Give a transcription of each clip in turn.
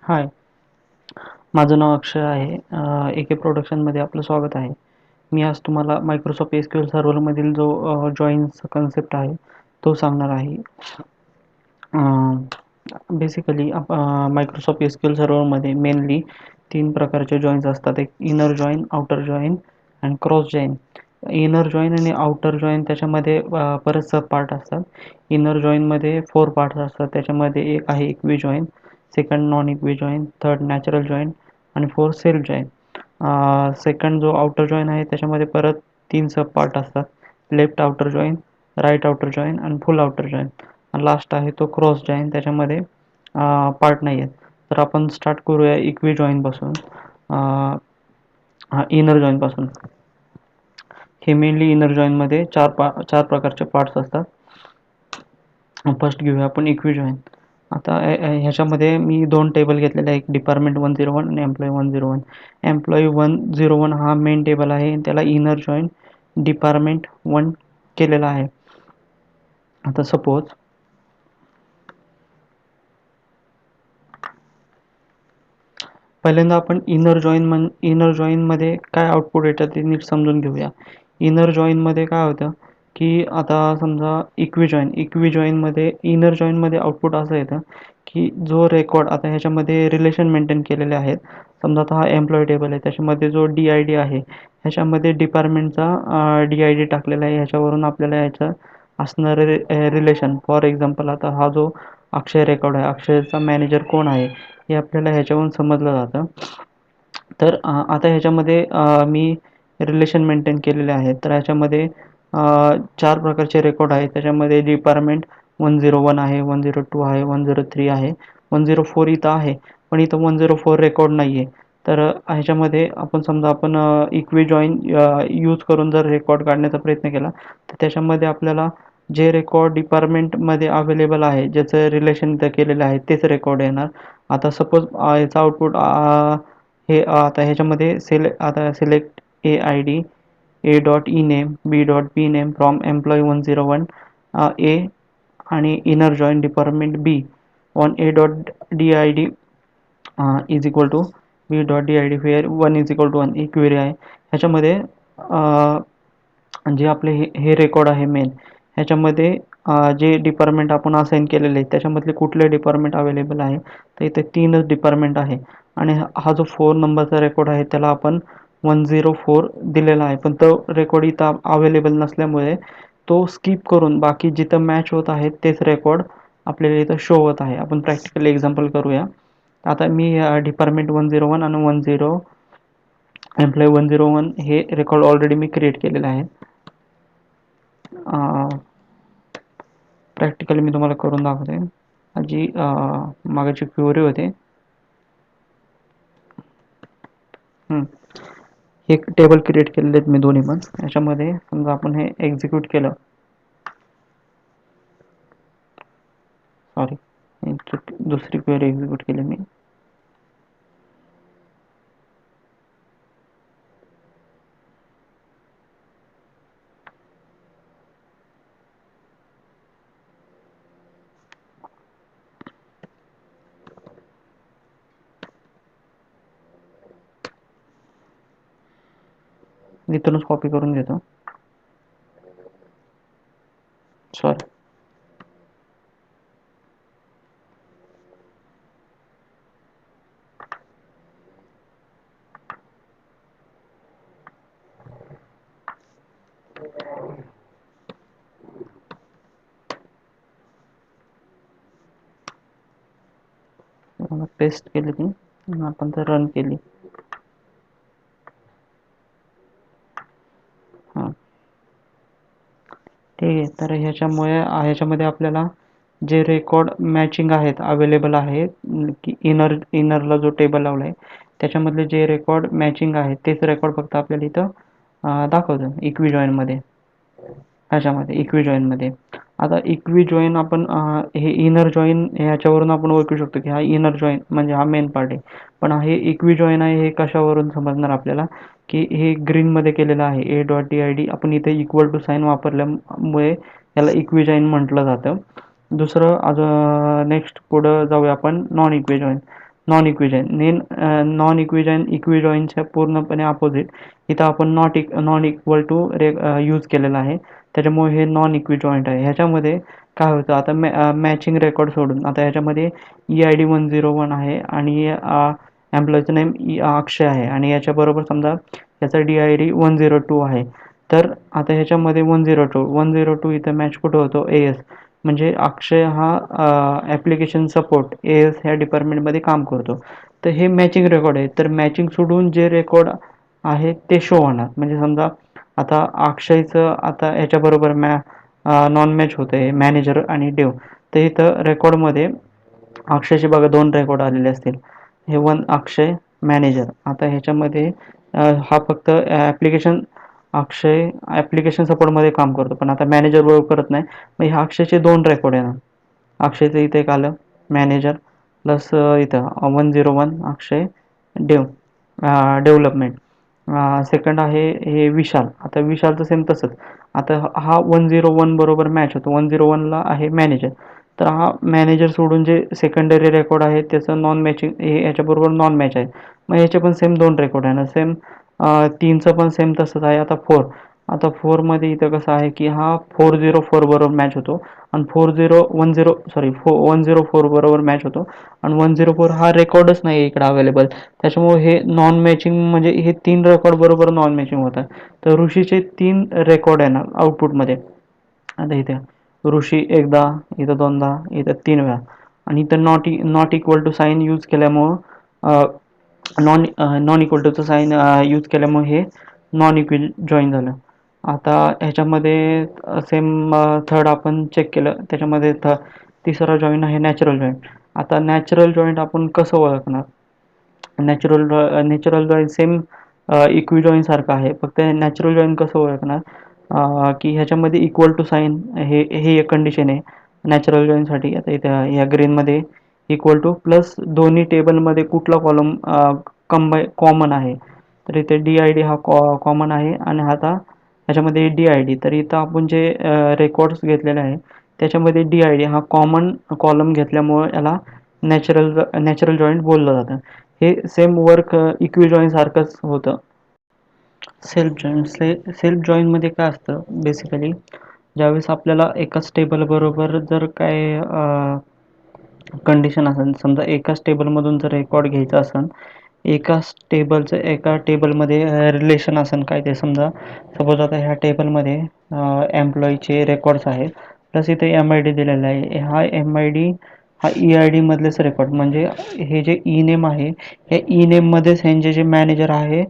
हाय, माझं नाव अक्षय आहे. ए के प्रोडक्शनमध्ये आपलं स्वागत आहे. मी आज तुम्हाला मायक्रोसॉफ्ट एस-क्यू-एल सर्व्हरमधील जो जॉइन्सचा कन्सेप्ट आहे, तो सांगणार आहे. बेसिकली मायक्रोसॉफ्ट एस-क्यू-एल सर्व्हरमध्ये मेनली 3 प्रकारचे जॉइन्स असतात. एक इनर जॉइन, आउटर जॉइन आणि क्रॉस जॉइन. इनर जॉइन आणि आउटर जॉइन त्याच्यामध्ये परत सब पार्ट असतात. इनर जॉइनमध्ये 4 पार्ट्स असतात. त्याच्यामध्ये एक आहे equi join, second non equi join, third natural join आणि फोर्थ सेल्फ जॉइन. सेकंड जो आउटर जॉइन आहे त्याच्यामध्ये परत 3 सब पार्ट असतात. Left outer join, right outer join आणि फुल आउटर जॉइन. लास्ट आहे तो क्रॉस जॉइन, त्याच्यामध्ये पार्ट नाही आहेत. तर आपण स्टार्ट करूया इक्वी जॉइनपासून, इनर जॉइनपासून. हे मेनली इनर जॉइनमध्ये चार प्रकारचे पार्ट्स असतात. फर्स्ट घेऊया आपण इक्वी जॉइन. आता ह्याच्यामध्ये मी 2 टेबल घेतलेले आहे, एक डिपार्टमेंट 101 आणि एम्प्लॉई 101. एम्प्लॉई 101 हा मेन टेबल आहे आणि त्याला इनर जॉइन डिपार्टमेंट 1 केलेला आहे. आता सपोज पहिल्यांदा आपण इनर जॉइनमध्ये काय आउटपुट येतं ते नीट समजून घेऊया. इनर जॉइनमध्ये काय होतं, की आता समजा इक्वी जॉइनमध्ये इनर जॉइनमध्ये आउटपुट असं येतं, की जो रेकॉर्ड आता ह्याच्यामध्ये रिलेशन मेंटेन केलेले आहेत. समजा आता हा एम्प्लॉई टेबल आहे, त्याच्यामध्ये जो DID आहे, ह्याच्यामध्ये डिपार्टमेंटचा DID टाकलेला आहे. ह्याच्यावरून आपल्याला ह्याचं असणारे रिलेशन, फॉर एक्झाम्पल आता हा जो अक्षय रेकॉर्ड आहे, अक्षयचा मॅनेजर कोण आहे हे आपल्याला ह्याच्यावरून समजलं जातं. तर आता ह्याच्यामध्ये मी रिलेशन मेंटेन केलेले आहेत. तर ह्याच्यामध्ये 4 प्रकारचे रेकॉर्ड आहेत. त्याच्यामध्ये डिपार्टमेंट 101 आहे, 102 आहे, 103 आहे, 104 इथं आहे, पण इथं 104 रेकॉर्ड नाही आहे. तर ह्याच्यामध्ये आपण इक्वी जॉइन यूज करून जर रेकॉर्ड काढण्याचा प्रयत्न केला, तर त्याच्यामध्ये आपल्याला जे रेकॉर्ड डिपार्टमेंटमध्ये अवेलेबल आहे, ज्याचं रिलेशन इथं केलेलं आहे, तेच रेकॉर्ड येणार. आता सपोज याचं आउटपुट हे आता ह्याच्यामध्ये select AID, A.eName, B.bName from employee 101 A आणि inner join department B on A.did is equal to B.did where 1 is equal to 1 ही क्वेरी आहे. ह्याच्यामध्ये जे आपले हे रेकॉर्ड आहे मेन, ह्याच्यामध्ये जे डिपार्टमेंट आपण असाइन केलेले आहेत त्याच्यामधले कुठले डिपार्टमेंट अवेलेबल आहे, तर इथे 3च डिपार्टमेंट आहे. आणि हा जो 4 नंबरचा रेकॉर्ड आहे त्याला आपण 104 दिलेला आहे, पण तो रेकॉर्ड इथं अवेलेबल नसल्यामुळे तो स्किप करून बाकी जिथं मॅच होत आहेत तेच रेकॉर्ड आपल्याला इथं शो होत आहे. आपण प्रॅक्टिकल एक्झाम्पल करूया. आता मी डिपार्टमेंट 101 आणि एम्प्लॉई 101 हे रेकॉर्ड ऑलरेडी मी क्रिएट केलेलं आहे. प्रॅक्टिकली मी तुम्हाला करून दाखवते. जी मागाची क्वेरी होते, हे टेबल क्रिएट केलेले आहेत मी दोन्ही पण. याच्यामध्ये समजा आपण हे एक्झिक्यूट केलं, दुसरी क्वेरी एक्झिक्यूट केली मी. इथूनच कॉपी करून घेतो, सॉरी. पेस्ट केली ती, आपण तर रन केली. हां, ठीक आहे. तर ह्याच्यामध्ये आपल्याला जे रेकॉर्ड मॅचिंग आहेत, अवेलेबल आहेत, की इनरला जो टेबल लावला आहे त्याच्यामधले जे रेकॉर्ड मॅचिंग आहेत तेच रेकॉर्ड फक्त आपल्याला इथं दाखवतं इक्वी जॉइनमध्ये. इक्वी जॉइनमध्ये आता इक्वी जॉइन आपण हे इनर जॉइन ह्याच्यावरून आपण ओळखू शकतो की हा इनर जॉइन म्हणजे हा मेन पार्ट आहे. पण हे इक्वी जॉइन आहे हे कशावरून समजणार आपल्याला, की हे ग्रीनमध्ये केलेलं आहे A.did. आपण इथे इक्वल टू साईन वापरल्यामुळे याला इक्वी जॉइन म्हटलं जातं. दुसरं नेक्स्ट पुढं जाऊया आपण नॉन इक्वी जॉइन. नॉन इक्विजॉईन इक्विजॉईनच्या पूर्णपणे अपोजिट इथं आपण नॉट इक्वल टू यूज केलेला आहे. त्याच्यामुळे हे नॉन इक्विजॉईंट आहे. ह्याच्यामध्ये काय होतं आता मॅचिंग रेकॉर्ड सोडून आता ह्याच्यामध्ये EID 101 आहे आणि एम्प्लॉईचं नेम अक्षय आहे आणि याच्याबरोबर समजा याचा DID 102 आहे. तर आता ह्याच्यामध्ये 102 इथं मॅच कुठं होतो AS म्हणजे अक्षय हा ॲप्लिकेशन सपोर्ट AS ह्या डिपार्टमेंटमध्ये काम करतो. तर हे मॅचिंग रेकॉर्ड आहे. तर मॅचिंग सोडून जे रेकॉर्ड आहे ते शो होणार. म्हणजे समजा आता अक्षयचं आता ह्याच्याबरोबर नॉन मॅच होतं आहे मॅनेजर आणि डेव. तर इथं रेकॉर्डमध्ये अक्षयचे बघा 2 रेकॉर्ड आलेले असतील. हे अक्षय मॅनेजर. आता ह्याच्यामध्ये हा फक्त अक्षय ॲप्लिकेशन सपोर्टमध्ये काम करतो. पण आता मॅनेजर बरोबर करत नाही. मग ह्या अक्षयचे 2 रेकॉर्ड येणार. अक्षयचं इथे एक आलं मॅनेजर प्लस इथं 101 अक्षय डेव डेव्हलपमेंट. सेकंड आहे हे विशाल. आता विशालचं सेम तसंच. आता हा 101 बरोबर मॅच होतो. 101ला आहे मॅनेजर. तर हा मॅनेजर सोडून जे सेकंडरी रेकॉर्ड आहे त्याचं नॉन मॅचिंग हे याच्याबरोबर नॉन मॅच आहे. मग याचे पण सेम 2 रेकॉर्ड आहे ना सेम 3चं पण सेम तसंच आहे. आता 4 आता 4मध्ये इथं कसं आहे की हा 404 बरोबर मॅच होतो आणि 104 बरोबर मॅच होतो आणि 104 हा रेकॉर्डच नाही आहे इकडे अवेलेबल. त्याच्यामुळे हे नॉन मॅचिंग म्हणजे हे 3 रेकॉर्ड बरोबर नॉन मॅचिंग होतात. तर ऋषीचे 3 रेकॉर्ड येणार आउटपुटमध्ये. आता इथे ऋषी एकदा, इथं दोनदा, इथं 3 वेळा आणि इथं not equal to sign use केल्यामुळं नॉन इक्वल टूचं साईन यूज केल्यामुळे हे नॉन इक्वल जॉईन झालं. आता ह्याच्यामध्ये सेम थर्ड आपण चेक केलं त्याच्यामध्ये तिसरा जॉईन आहे नॅचरल जॉईंट. आता नॅचरल जॉईंट आपण कसं ओळखणार? नॅचरल जॉईंट सेम इक्वी सारखं आहे. फक्त नॅचरल जॉईंट कसं ओळखणार? की ह्याच्यामध्ये इक्वल टू साईन हे एक कंडिशन आहे नॅचरल जॉईनसाठी. आता इथं या ग्रीनमध्ये इक्वल टू प्लस दोन्ही टेबलमध्ये कुठला कॉलम कॉमन आहे. तर इथे DID हा कॉमन आहे आणि आता ह्याच्यामध्ये DID. तर इथं आपण जे रेकॉर्ड्स घेतलेले आहे त्याच्यामध्ये DID हा कॉमन कॉलम घेतल्यामुळे याला नॅचरल जॉईंट बोललं जातं. हे सेम वर्क इक्वी जॉईंट सारखंच होतं. सेल्फ जॉईनमध्ये काय असतं बेसिकली ज्यावेळेस आपल्याला एकाच टेबलबरोबर जर काय कंडिशन असेल समजा एकाच टेबलमधून जर रेकॉर्ड घ्यायचा असेल एका टेबलमध्ये रिलेशन असेल काय ते समजा सपोज आता ह्या टेबलमध्ये एम्प्लॉईचे रेकॉर्ड्स आहेत प्लस इथे MID दिलेला आहे. हा MID हा EID मधलेच रेकॉर्ड म्हणजे हे जे नेम आहे या नेममध्येच ह्यांचे जे मॅनेजर आहे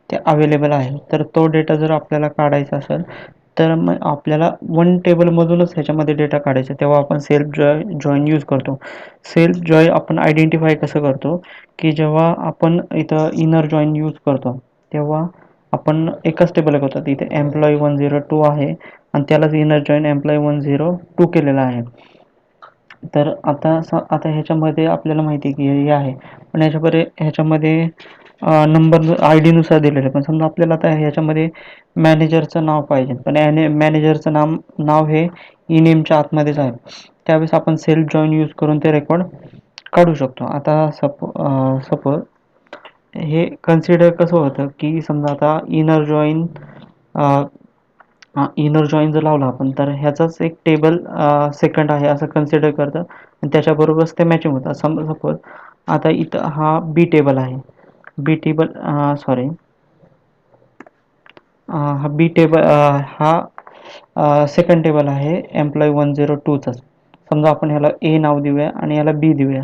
ते अवेलेबल आहे. तर तो डेटा जर आपल्याला काढायचा असेल तर मग आपल्याला वन टेबलमधूनच ह्याच्यामध्ये डेटा काढायचा. तेव्हा आपण सेल्फ जॉईन यूज करतो. सेल्फ जॉईन आपण आयडेंटिफाय कसं करतो की जेव्हा आपण इथं इनर जॉईन यूज करतो तेव्हा आपण एकच टेबल करतो. इथे एम्प्लॉई 102 आहे आणि त्यालाच इनर जॉईन एम्प्लॉई 102 केलेला आहे. तर आता ह्याच्यामध्ये आपल्याला माहिती आहे की हे आहे पण ह्याच्यामध्ये नंबर ID नुसार दिलेलं आहे. पण समजा आपल्याला आता ह्याच्यामध्ये मॅनेजरचं नाव पाहिजे पण मॅनेजरचं नाव हे नेमच्या आतमध्येच आहे. त्यावेळेस आपण सेल्फ जॉईन यूज करून ते रेकॉर्ड काढू शकतो. आता सपोज हे कन्सिडर कसं होतं की समजा आता इनर जॉईन जर लावला आपण तर ह्याचाच एक टेबल सेकंड आहे असं कन्सिडर करतं आणि त्याच्याबरोबरच ते मॅचिंग होतं. सपोज आता इथं हा बी टेबल आहे. बी टेबल सॉरी हा बी टेबल हा सेकंड टेबल आहे एम्प्लॉई 102चाच. समजा आपण ह्याला ए नाव देऊया आणि याला बी देऊया.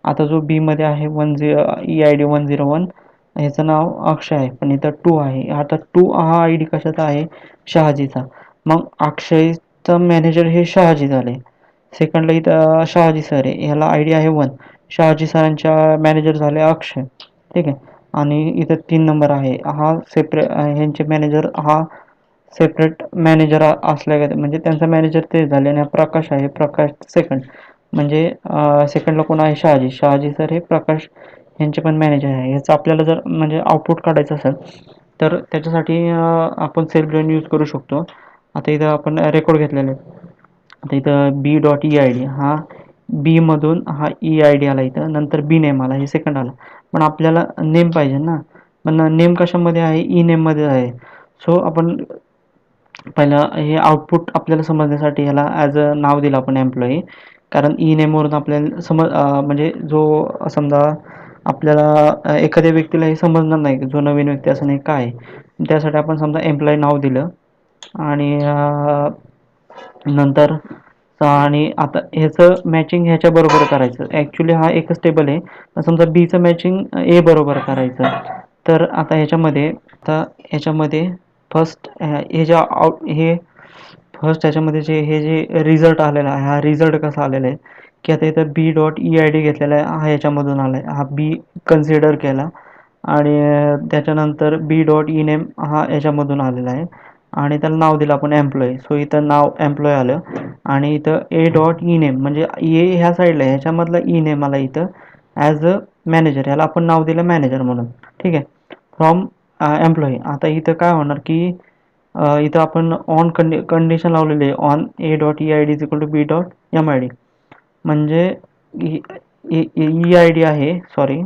आता जो बी मध्ये आहे EID 101 ह्याचं नाव अक्षय आहे पण इथं 2 आहे. आता 2 हा ID कशाचा आहे? शहाजीचा. मग अक्षयचा मॅनेजर हे शहाजी झाले. सेकंडला इथं शहाजी सर आहे ह्याला ID आहे 1. शहाजी सरांच्या मॅनेजर झाले अक्षय. ठीक आहे. आणि इथं 3 नंबर आहे हा ह्यांचे मॅनेजर हा सेपरेट मॅनेजर असल्या म्हणजे त्यांचा मॅनेजर ते झाले आणि प्रकाश आहे प्रकाश सेकंड म्हणजे सेकंडला कोण आहे? शहाजी सर हे प्रकाश यांचे पण मॅनेजर आहे. याचं आपल्याला जर म्हणजे आउटपुट काढायचं असेल तर त्याच्यासाठी आपण सेल्फ जॉईन यूज करू शकतो. आता इथं आपण रेकॉर्ड घेतलेले आता इथं B.EID हा बी मधून हा ई आय डी आला इथं, नंतर बी नेम आला, हे सेकंड आला. पण आपल्याला नेम पाहिजे ना, पण नेम कशामध्ये आहे, ई नेममध्ये आहे. सो आपण पहिला हे आउटपुट आपल्याला समजण्यासाठी ह्याला ॲज अ नाव दिलं आपण एम्प्लॉई. कारण ई नेमवरून आपल्याला म्हणजे जो समजा आपल्याला एखाद्या व्यक्तीला हे समजणार नाही की जो नवीन व्यक्ती असं नाही काय आहे. त्यासाठी आपण समजा एम्प्लॉई नाव दिलं आणि नंतर आणि आता ह्याचं मॅचिंग ह्याच्या बरोबर करायचं. ॲक्च्युली हा एकच टेबल आहे. समजा बीचं मॅचिंग ए बरोबर करायचं. तर आता ह्याच्यामध्ये फर्स्ट हे फर्स्ट ह्याच्यामध्ये हे जे रिझल्ट आलेला आहे, हा रिझल्ट कसा आलेला आहे की आता इथं बी डॉट ई आय डी घेतलेला आहे, हा ह्याच्यामधून आला आहे, हा बी कन्सिडर केला आणि त्याच्यानंतर बी डॉट ई नेम हा ह्याच्यामधून आलेला आहे आणि त्याला नाव दिलं आपण एम्प्लॉई. सो इथं नाव एम्प्लॉई आलं आणि इथं ए डॉट ई नेम म्हणजे ए ह्या साईडला आहे, ह्याच्यामधला ई नेम आला इथं ॲज अ मॅनेजर, ह्याला आपण नाव दिलं मॅनेजर म्हणून. ठीक आहे, फ्रॉम एम्प्लॉई. आता इथं काय होणार की इथं आपण ऑन कंडिशन लावलेली आहे, on A dot E I D is equal to B dot M I D. म्हणजे ई आय डी आहे, sorry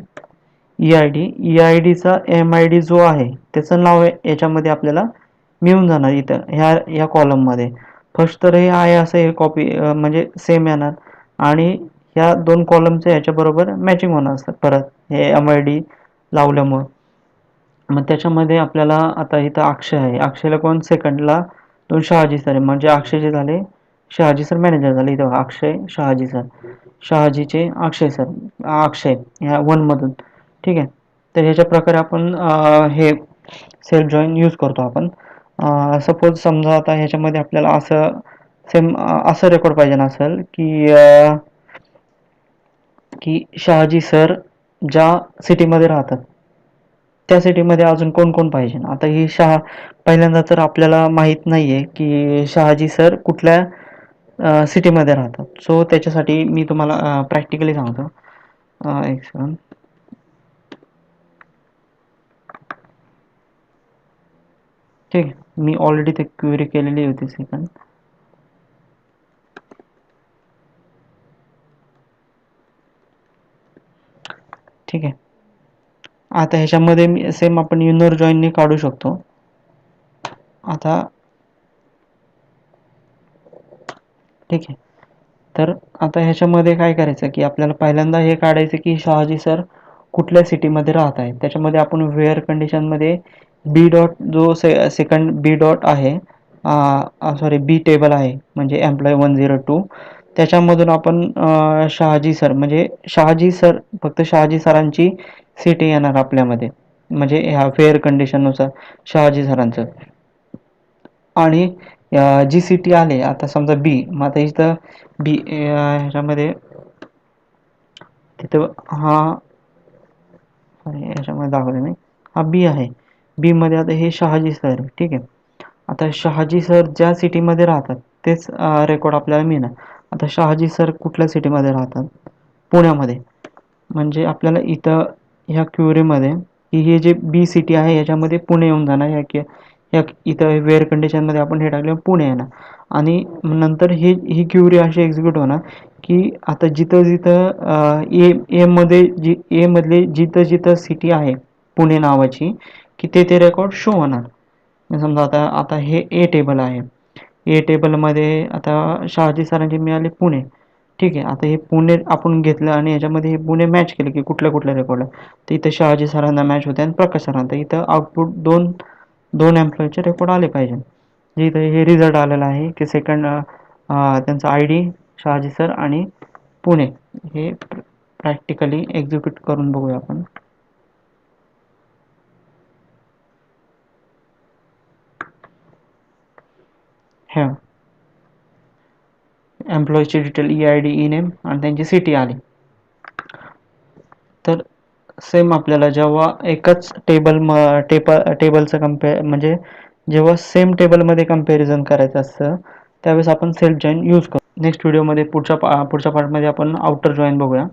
E I D, E I डीचा एम आय डी जो आहे त्याचं नाव याच्यामध्ये आपल्याला मिळून जाणार इथं ह्या कॉलममध्ये. फर्स्ट तर हे आहे असं हे कॉपी म्हणजे सेम येणार आणि ह्या दोन कॉलमचं ह्याच्याबरोबर मॅचिंग होणार असतं परत हे एम आय डी लावल्यामुळं. मग त्याच्यामध्ये आपल्याला आता इथं अक्षय आहे, अक्षयला कोण सेकंडला दोन शहाजी सर आहे, म्हणजे अक्षयचे झाले शहाजी सर मॅनेजर झाले. इथं अक्षय शहाजी सर, शहाजीचे अक्षय सर, अक्षय ह्या वनमधून. ठीक आहे, तर ह्याच्या प्रकारे आपण हे सेल्फ जॉईन यूज करतो आपण. सपोज समजा आता ह्याच्यामध्ये आपल्याला असं सेम असं रेकॉर्ड पाहिजे असेल की शहाजी सर ज्या सिटीमध्ये राहतात त्या सिटीमध्ये अजून कोण कोण पाहिजे. आता ही पहिल्यांदा तर आपल्याला माहीत नाही आहे की शहाजी सर कुठल्या सिटीमध्ये राहतात. सो त्याच्यासाठी मी तुम्हाला प्रॅक्टिकली सांगतो. एक सेकंड. ठीक आहे, मी ऑलरेडी ते क्वेरी केलेली होती. सेकंड. ठीक आहे, आता ह्याच्यामध्ये मी सेम आपण युनर जॉईनने काढू शकतो. आता ठीक आहे, तर आता ह्याच्यामध्ये काय करायचं की आपल्याला पहिल्यांदा हे काढायचं की शहाजी सर कुठल्या सिटीमध्ये राहत आहेत. त्याच्यामध्ये आपण वेअर कंडिशनमध्ये बी डॉट जो सेकंड बी डॉट आहे, सॉरी बी टेबल आहे म्हणजे एम्प्लॉय 102, त्याच्यामधून आपण शहाजी सर म्हणजे शहाजी सर फक्त शहाजी सरांची सिटी येणार आपल्यामध्ये, म्हणजे ह्या फेअर कंडिशननुसार शहाजी सरांचं. आणि जी सिटी आले आता समजा बी, मग आता इथं बी ह्याच्यामध्ये तिथं हा ह्याच्यामध्ये दाखवते मी, हा बी आहे. बी मध्ये आता हे शहाजी सर. ठीक आहे, आता शहाजी सर ज्या सिटीमध्ये राहतात तेच रेकॉर्ड आपल्याला मिळणार. आता शहाजी सर कुठल्या सिटीमध्ये राहतात, पुण्यामध्ये. म्हणजे आपल्याला इथं ह्या क्युरीमध्ये की हे जे बी सिटी आहे याच्यामध्ये पुणे येऊन जाणार. ह्या इथं वेअर कंडिशनमध्ये आपण हे टाकले पुणे येणार आणि नंतर ही क्युरी अशी एक्झिक्यूट होणार की आता जिथं जिथं ए मधले जिथं जिथं सिटी आहे पुणे नावाची की ते रेकॉर्ड शो होणार. समजा आता हे ए टेबल आहे, ए टेबलमध्ये आता शहाजी सरांचे मिळाले पुणे. ठीक आहे, आता हे पुणे आपण घेतलं आणि याच्यामध्ये हे पुणे मॅच केलं की कुठल्या कुठल्या रेकॉर्डला, तर इथं शहाजी सरांना मॅच होते आणि प्रकाश सरांना. इथं आउटपुट दोन दोन एम्प्लॉईचे रेकॉर्ड आले पाहिजे. इथं हे रिझल्ट आलेला आहे की सेकंड त्यांचा आय डी शहाजी सर आणि पुणे. हे प्रॅक्टिकली एक्झिक्यूट करून बघूया आपण. ह्या एम्प्लॉईची detail E I D E name आणि त्यांची सिटी आली. तर सेम आपल्याला जेव्हा एकच टेबलचं म्हणजे जेव्हा सेम टेबलमध्ये कम्पॅरिझन करायचं असतं त्यावेळेस आपण सेल्फ जॉईन यूज करतो. नेक्स्ट व्हिडिओमध्ये पुढच्या पार्टमध्ये आपण आउटर जॉईन बघूया.